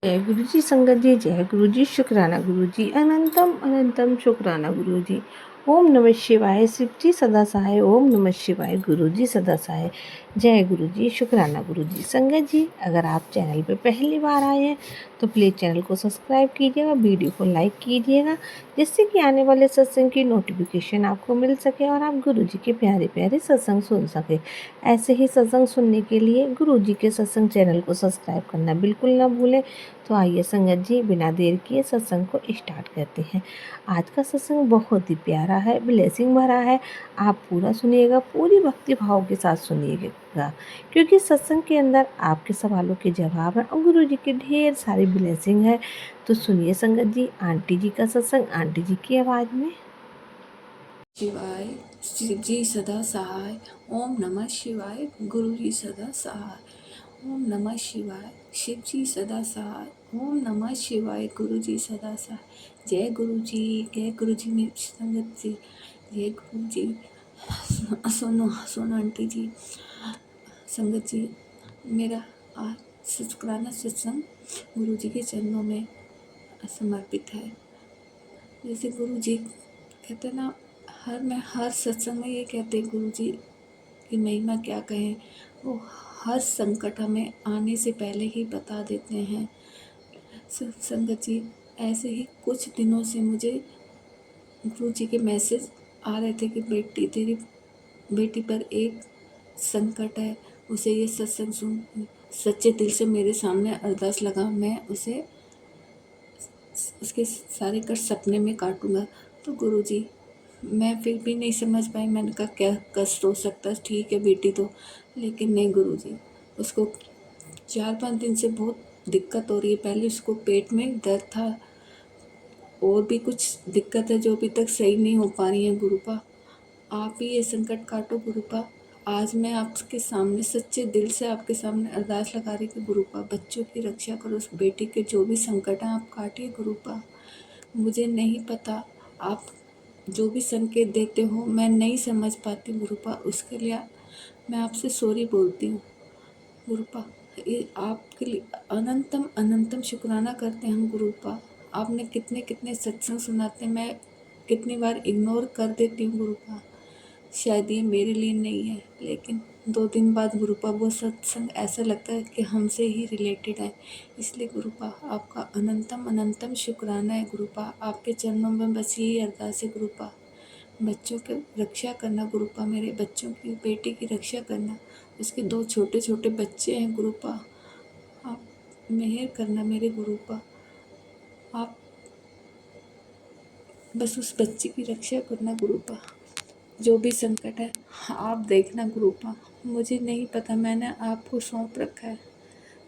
जय गुरु जी संगत जी, जय गुरु जी, शुक्राना गुरु जी, अनंतम अनंतम शुक्राना गुरु जी। ओम नमः शिवाय, शिव जी सदा सहाय। ओम नमः शिवाय, गुरु जी सदा सहाय। जय गुरु जी, शुक्राना गुरु जी। संगत जी, अगर आप चैनल पे पहली बार आए हैं तो प्लीज़ चैनल को सब्सक्राइब कीजिएगा, वीडियो को लाइक कीजिएगा, जिससे कि आने वाले सत्संग की नोटिफिकेशन आपको मिल सके और आप गुरु जी के प्यारे प्यारे सत्संग सुन सके। ऐसे ही सत्संग सुनने के लिए गुरु जी के सत्संग चैनल को सब्सक्राइब करना बिल्कुल ना भूलें। तो आइए संगत जी, बिना देर किए सत्संग को स्टार्ट करते हैं। आज का सत्संग बहुत ही प्यारा है, ब्लेसिंग भरा है। आप पूरा सुनिएगा, पूरी भक्ति भाव के साथ सुनिएगा, क्योंकि सत्संग के अंदर आपके सवालों के जवाब हैं और गुरु जी की ढेर सारी ब्लेसिंग है। तो सुनिए संगत जी, आंटी जी का सत्संग आंटी जी की आवाज़ में। शिवाय, शिव जी सदा सहाय। ओम नमः शिवाय, गुरु जी सदा सहाय। ओम नमः शिवाय, शिव जी सदा सहाय। ओम नमः शिवाय, गुरु जी सदा सहाय। जय गुरु जी, जय गुरु जी मेरी संगत जी, जय गुरु जी। सुनो सुनो आंटी जी, संगत जी, मेरा आज शुक्राना सत्संग गुरु जी के चरणों में समर्पित है। जैसे गुरु जी कहते हैं ना, मैं हर सत्संग में ये कहते हैं गुरु जी की महिमा क्या कहें। वो हर संकट हमें आने से पहले ही बता देते हैं। संगत जी, ऐसे ही कुछ दिनों से मुझे गुरु जी के मैसेज आ रहे थे कि बेटी, तेरी बेटी पर एक संकट है, उसे ये सत्संग सुन। सच्चे दिल से मेरे सामने अरदास लगा, मैं उसे उसके सारे कष्ट सपने में काटूंगा। तो गुरु जी, मैं फिर भी नहीं समझ पाई। मैंने कहा क्या कष्ट हो सकता है, ठीक है बेटी तो, लेकिन नहीं गुरु जी, उसको 4-5 दिन से बहुत दिक्कत हो रही है। पहले उसको पेट में दर्द था, और भी कुछ दिक्कत है जो अभी तक सही नहीं हो पा रही है। गुरुपा, आप ही ये संकट काटो गुरुपा। आज मैं आपके सामने सच्चे दिल से आपके सामने अरदास लगा रही कि गुरुपा, बच्चों की रक्षा करो, उस बेटी के जो भी संकट हैं आप काटिए गुरुपा। मुझे नहीं पता, आप जो भी संकेत देते हो मैं नहीं समझ पाती गुरुपा, उसके लिए मैं आपसे सॉरी बोलती हूँ गुरुपा। ये आपके लिए अनंतम अनंतम शुक्राना करते हैं हम गुरुपा। आपने कितने कितने सत्संग सुनाते हैं, मैं कितनी बार इग्नोर कर देती हूँ गुरुपा। शायद ये मेरे लिए नहीं है, लेकिन 2 दिन बाद गुरुपा वो सत्संग ऐसा लगता है कि हमसे ही रिलेटेड है। इसलिए गुरुपा आपका अनंतम अनंतम शुक्राना है गुरुपा। आपके चरणों में बस यही अरदास है गुरुपा, बच्चों की रक्षा करना गुरुपा, मेरे बच्चों की, बेटी की रक्षा करना। उसके 2 छोटे छोटे बच्चे हैं गुरुपा, आप मेहर करना मेरे गुरुपा। आप बस उस बच्चे की रक्षा करना गुरुपा। जो भी संकट है आप देखना गुरुपा। मुझे नहीं पता, मैंने आपको सौंप रखा है।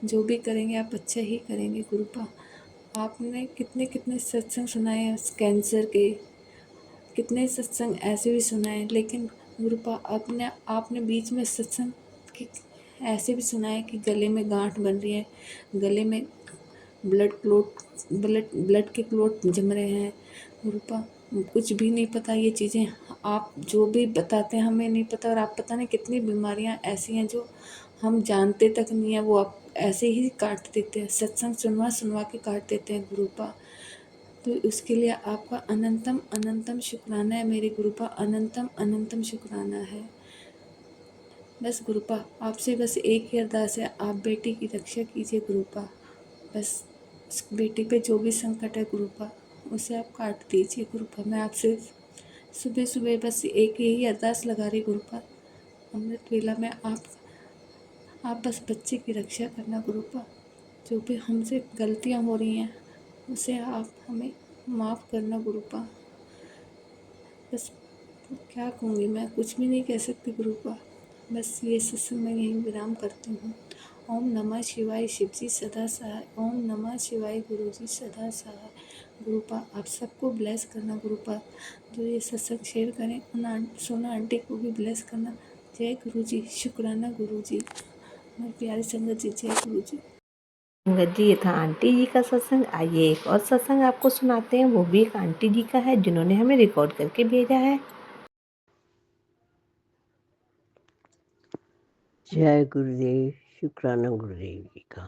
जो भी करेंगे आप अच्छा ही करेंगे गुरुपा। आपने कितने कितने सत्संग सुनाए हैं कैंसर के, कितने सत्संग ऐसे भी सुनाए, लेकिन गुरुपा आपने आपने बीच में सत्संग ऐसे भी सुनाए कि गले में गांठ बन रही है, गले में ब्लड के क्लोट जम रहे हैं गुरुपा। कुछ भी नहीं पता ये चीज़ें, आप जो भी बताते हैं हमें नहीं पता। और आप पता नहीं कितनी बीमारियां ऐसी हैं जो हम जानते तक नहीं है, वो आप ऐसे ही काट देते हैं, सत्संग सुनवा सुनवा के काट देते हैं गुरुपा। तो उसके लिए आपका अनंतम अनंतम शुक्राना है मेरे गुरुपा, अनंतम अनंतम शुक्राना है। बस गुरुपा आपसे बस एक ही अरदास है, आप बेटी की रक्षा कीजिए गुरुपा। बस उस बेटी पे जो भी संकट है गुरुपा, उसे आप काट दीजिए गुरुपा। मैं आपसे सुबह सुबह बस एक यही अरदास लगा रही गुरुपा, अमृत वेला में आप बस बच्चे की रक्षा करना गुरुपा। जो भी हमसे गलतियाँ हो रही हैं उसे आप हमें माफ़ करना गुरुपा। बस क्या कहूँगी, मैं कुछ भी नहीं कह सकती गुरुपा। बस ये सत्संग मैं यहीं विराम करती हूँ। ओम नमः शिवाय, शिव जी सदा सहाय। ओम नमः शिवाय, गुरु जी सदा सहाय। गुरुपा आप सबको ब्लेस करना गुरुपा। जो ये सत्संग शेयर करें उन सोना आंटी को भी ब्लेस करना। जय गुरु जी, शुक्राना गुरु जी, मेरी प्यारी संगत जी, जय गुरु जी। संगत जी, ये था आंटी जी का सत्संग। आइए एक और सत्संग आपको सुनाते हैं, वो भी एक आंटी जी का है जिन्होंने हमें रिकॉर्ड करके भेजा है। जय गुरुदेव, शुक्राना गुरुदेव जी का।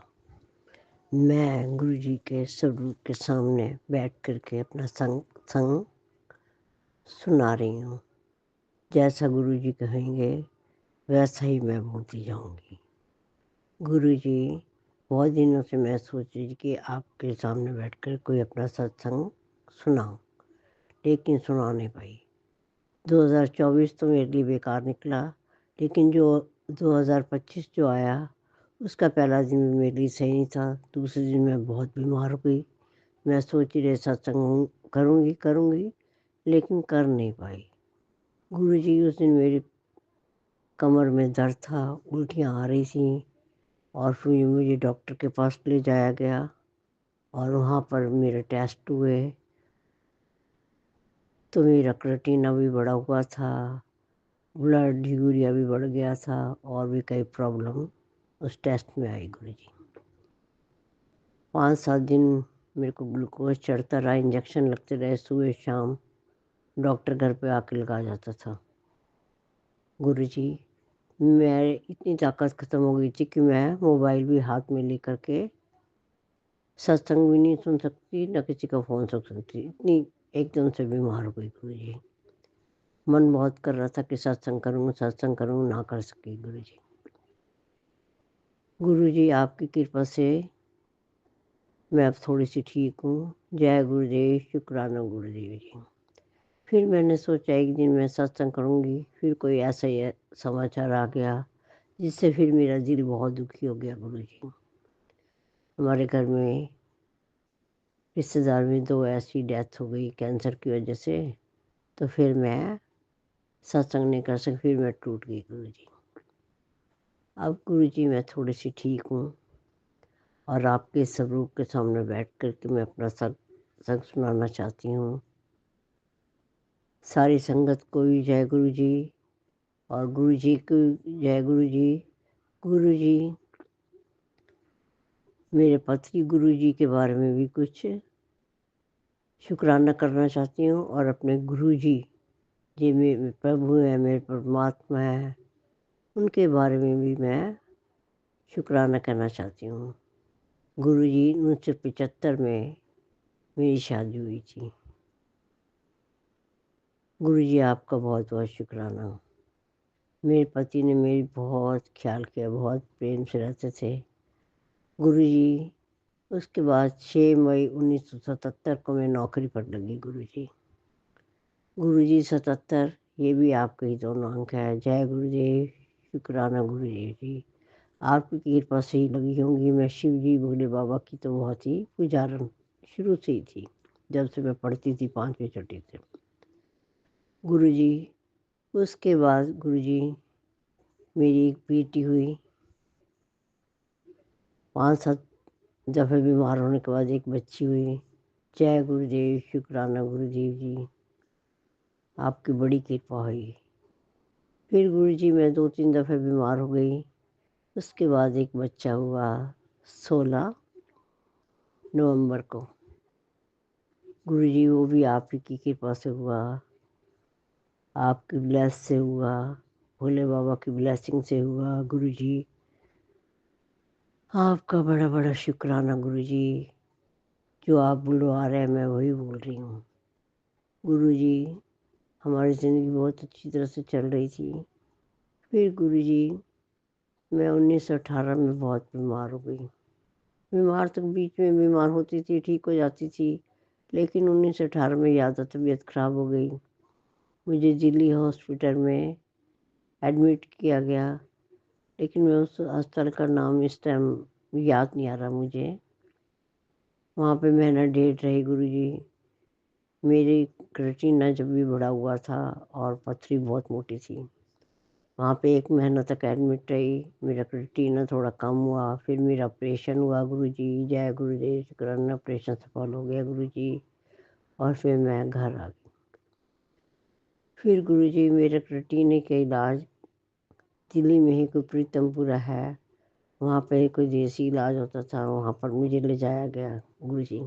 मैं गुरुजी के स्वरूप के सामने बैठ कर के अपना संग सुना रही हूँ। जैसा गुरुजी कहेंगे वैसा ही मैं बोलती जाऊँगी। गुरुजी, बहुत दिनों से मैं सोच रही थी कि आपके सामने बैठकर कोई अपना सत्संग सुनाऊँ, लेकिन सुना नहीं पाई। 2024 तो मेरे लिए बेकार निकला, लेकिन जो 2025 जो आया उसका पहला दिन भी मेरे लिए सही नहीं था। दूसरे दिन मैं बहुत बीमार हो गई। मैं सोच रही सत्संग करूँगी, लेकिन कर नहीं पाई। गुरुजी, उस दिन मेरी कमर में दर्द था, उल्टियाँ आ रही थी और फिर मुझे डॉक्टर के पास ले जाया गया और वहाँ पर मेरे टेस्ट हुए तो मेरा क्रिएटिनिन भी बढ़ा हुआ था, ब्लड यूरिया भी बढ़ गया था और भी कई प्रॉब्लम उस टेस्ट में आई गुरुजी। 5-7 दिन मेरे को ग्लूकोज चढ़ता रहा, इंजेक्शन लगते रहे सुबह शाम, डॉक्टर घर पे आके लगा जाता था। गुरुजी, मैं इतनी ताकत ख़त्म हो गई थी कि मैं मोबाइल भी हाथ में लेकर के सत्संग भी नहीं सुन सकती, न किसी का फ़ोन सुन सकती, इतनी एकदम से बीमार हो गई गुरुजी। मन बहुत कर रहा था कि सत्संग करूँ, ना कर सकी गुरुजी। गुरुजी, आपकी कृपा से मैं अब थोड़ी-सी ठीक हूँ। जय गुरुदेव, शुक्राना गुरुदेव जी। फिर मैंने सोचा एक दिन मैं सत्संग करूँगी, फिर कोई ऐसा ही समाचार आ गया, जिससे फिर मेरा दिल बहुत दुखी हो गया गुरुजी। हमारे घर में रिश्तेदार में 2 ऐसी डेथ हो गई कैंसर की वजह से, तो फिर मैं सत्संग नहीं कर सकी, फिर मैं टूट गई गुरुजी। अब गुरुजी मैं थोड़ी-सी ठीक हूँ और आपके स्वरूप के सामने बैठ कर के मैं अपना सत्संग सुनाना चाहती हूँ। सारी संगत को भी जय गुरुजी और गुरुजी को जय गुरुजी। गुरुजी, मेरे पति गुरुजी के बारे में भी कुछ शुक्राना करना चाहती हूँ और अपने गुरुजी जी मेरे प्रभु हैं, मेरे परमात्मा हैं, उनके बारे में भी मैं शुक्राना करना चाहती हूँ। गुरुजी, 1975 में मेरी शादी हुई थी। गुरुजी, आपका बहुत-बहुत शुक्राना। मेरे पति ने मेरी बहुत ख़्याल किया, बहुत प्रेम से रहते थे। गुरुजी, उसके बाद 6 मई 1977 को मैं नौकरी पर लगी गुरुजी। गुरुजी 77, ये भी आपके ही दोनों अंक है। जय गुरुदेव, शुक्राना गुरुदेव जी। आपकी कृपा से ही लगी होंगी। मैं शिव जी भोले बाबा की तो बहुत ही पुजारन शुरू से ही थी, जब से मैं पढ़ती थी 5वीं छठी से। गुरुजी, उसके बाद गुरुजी मेरी एक बेटी हुई। 5-7 दफ़े बीमार होने के बाद एक बच्ची हुई। जय गुरुदेव, शुक्राना गुरुदेव जी, आपकी बड़ी कृपा हुई। फिर गुरुजी मैं 2-3 दफ़े बीमार हो गई। उसके बाद एक बच्चा हुआ 16 नवंबर को। गुरुजी, वो भी आप ही की कृपा से हुआ, आपकी ब्लेस से हुआ, भोले बाबा की ब्लेसिंग से हुआ। गुरुजी, आपका बड़ा-बड़ा शुक्राना गुरुजी। जो आप बुलवा रहे हैं मैं वही बोल रही हूँ। गुरुजी, हमारी ज़िंदगी बहुत अच्छी तरह से चल रही थी। फिर गुरुजी मैं 1918 में बहुत बीमार हो गई। बीमार तो बीच में बीमार होती थी, ठीक हो जाती थी, लेकिन 1918 में ज़्यादा तबीयत ख़राब हो गई। मुझे दिल्ली हॉस्पिटल में एडमिट किया गया, लेकिन मैं उस अस्पताल का नाम इस टाइम याद नहीं आ रहा मुझे। वहाँ पे महीना डेढ़ रही गुरुजी। मेरी क्रिएटिनिन जब भी बढ़ा हुआ था और पथरी बहुत मोटी थी। वहाँ पे 1 महीना तक एडमिट रही। मेरा क्रिएटिनिन थोड़ा कम हुआ, फिर मेरा ऑपरेशन हुआ गुरुजी। जय गुरुदेव, शुक्राना, ऑपरेशन सफल हो गया गुरुजी और फिर मैं घर आ गई। फिर गुरुजी मेरे क्रिएटिनिन का इलाज दिल्ली में ही कोई प्रीतमपुरा है, वहाँ पे कोई देसी इलाज होता था, वहाँ पर मुझे ले जाया गया गुरुजी।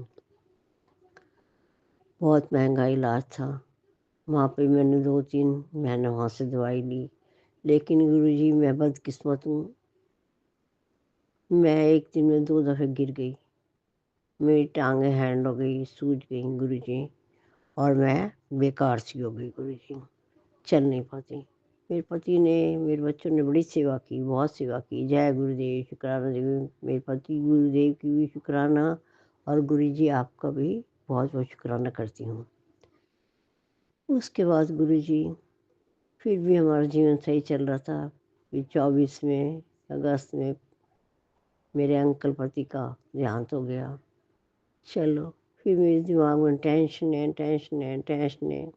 बहुत महंगा इलाज था। वहाँ पे मैंने 2-3 महीने वहाँ से दवाई ली, लेकिन गुरुजी मैं बदकिस्मत हूँ। मैं एक दिन में 2 दफ़े गिर गई। मेरी टाँगें हैंड हो गई, सूज गई गुरुजी, और मैं बेकार सी हो गई गुरुजी, चल नहीं पाती। मेरे पति ने, मेरे बच्चों ने बड़ी सेवा की, बहुत सेवा की। जय गुरुदेव, शुक्राना देवी, मेरे पति गुरुदेव की भी शुक्राना, और गुरुजी आपका भी बहुत बहुत शुक्राना करती हूँ। उसके बाद गुरुजी फिर भी हमारा जीवन सही चल रहा था। फिर 24वें अगस्त में मेरे अंकल पति का देहांत हो गया। चलो, फिर मेरे दिमाग में टेंशन है, टेंशन है, टेंशन है।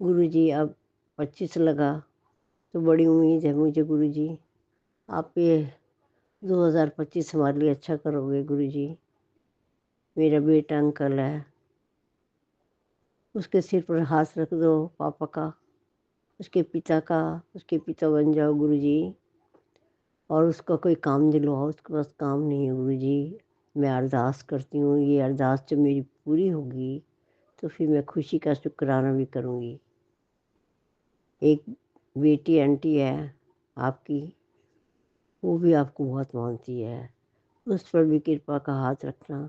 गुरुजी अब 25 लगा तो बड़ी उम्मीद है मुझे गुरुजी, आप ये 2025 हमारे लिए अच्छा करोगे गुरुजी। मेरा बेटा अंकल है, उसके सिर पर हाथ रख दो पापा का, उसके पिता का, उसके पिता बन जाओ गुरुजी, और उसका कोई काम दिलवाओ। उसके पास काम नहीं है गुरुजी। मैं अरदास करती हूँ, ये अरदास जब मेरी पूरी होगी तो फिर मैं खुशी का शुक्राना भी करूँगी। एक बेटी आंटी है आपकी, वो भी आपको बहुत मानती है, उस पर भी कृपा का हाथ रखना।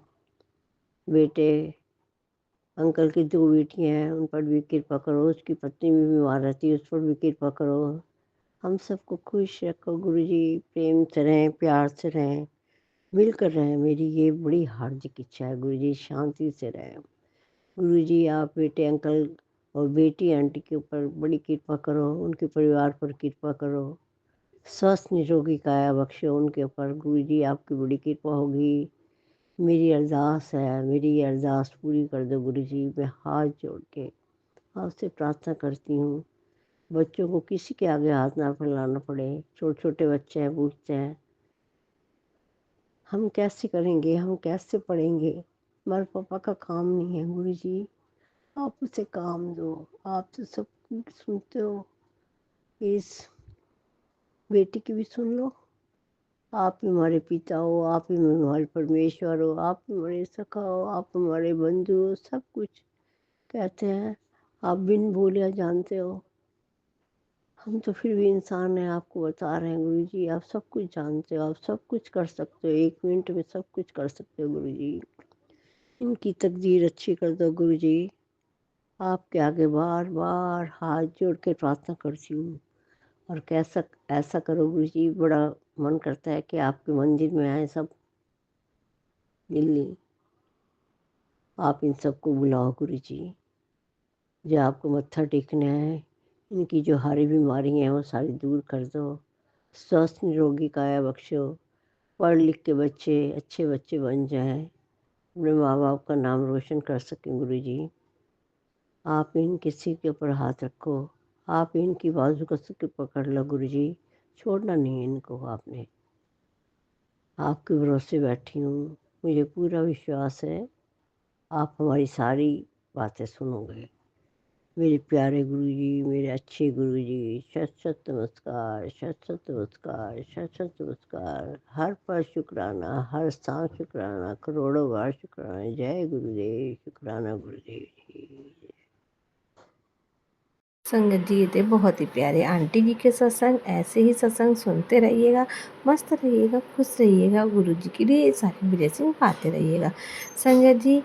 बेटे, अंकल की 2 बेटियाँ हैं, उन पर भी कृपा करो। उसकी पत्नी भी बीमार रहती है, उस पर भी कृपा करो। हम सबको खुश रखो गुरुजी, प्रेम से रहें, प्यार से रहें, मिलकर रहें। मेरी ये बड़ी हार्दिक इच्छा है गुरुजी, शांति से रहें। गुरुजी आप बेटे अंकल और बेटी आंटी के ऊपर बड़ी कृपा करो, उनके परिवार पर कृपा करो, स्वस्थ निरोगी काया बख्शो उनके ऊपर। गुरुजी आपकी बड़ी कृपा होगी। मेरी अरदास है, मेरी ये अरदास पूरी कर दो गुरुजी। मैं हाथ जोड़ के आपसे प्रार्थना करती हूँ, बच्चों को किसी के आगे हाथ ना फैलाना पड़े। छोटे छोटे बच्चे हैं, पूछते हैं हम कैसे करेंगे, हम कैसे पढ़ेंगे। हमारे पापा का काम नहीं है गुरुजी, आप उसे काम दो। आप तो सब कुछ सुनते हो, इस बेटी की भी सुन लो। आप ही हमारे पिता हो, आप ही हमारे परमेश्वर हो, आप हमारे सखा हो, आप हमारे बंधु हो, सब कुछ कहते हैं। आप बिन बोलिया जानते हो, हम तो फिर भी इंसान हैं। आपको बता रहे हैं गुरुजी, आप सब कुछ जानते हो, आप सब कुछ कर सकते हो, 1 मिनट में सब कुछ कर सकते हो गुरुजी। इनकी तकदीर अच्छी कर दो गुरुजी। आपके आगे बार बार हाथ जोड़ के प्रार्थना करती हूँ। और कैसा ऐसा करो गुरुजी, बड़ा मन करता है कि आपके मंदिर में आए सब दिल्ली। आप इन सबको बुलाओ गुरुजी, जो आपको मत्था टेकना है। इनकी जो सारी बीमारी हैं वो सारी दूर कर दो, स्वस्थ निरोगी काया बख्शो। पढ़ लिख के बच्चे अच्छे बच्चे बन जाएं, अपने माँ बाप का नाम रोशन कर सकें गुरुजी। आप इनके सिर के ऊपर हाथ रखो, आप इनकी बाजू को के पकड़ लो गुरुजी, छोड़ना नहीं है इनको आपने। आपके भरोसे बैठी हूँ, मुझे पूरा विश्वास है आप हमारी सारी बातें सुनोगे। मेरे प्यारे गुरुजी, मेरे अच्छे गुरुजी, शत शत नमस्कार, शत शत नमस्कार, शत शत नमस्कार। हर पल शुक्राना, हर सांस शुक्राना, करोड़ों बार शुक्राना। जय गुरुदेव, शुक्राना गुरुदेव जी। संगत जी, ये थे बहुत ही प्यारे आंटी जी के सत्संग। ऐसे ही सत्संग सुनते रहिएगा, मस्त रहिएगा, खुश रहिएगा, गुरु जी की ढेर सारी ब्लेसिंग पाते रहिएगा। संगत जी,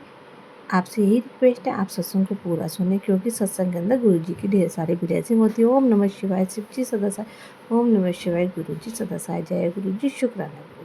आपसे यही रिक्वेस्ट है, आप सत्संग को पूरा सुने, क्योंकि सत्संग के अंदर गुरु जी की ढेर सारी ब्लेसिंग होती है। ओम नमः शिवाय, शिव जी सदा साय। ओम नमः शिवाय, गुरु जी सदा साय। जय गुरु जी, शुक्राना।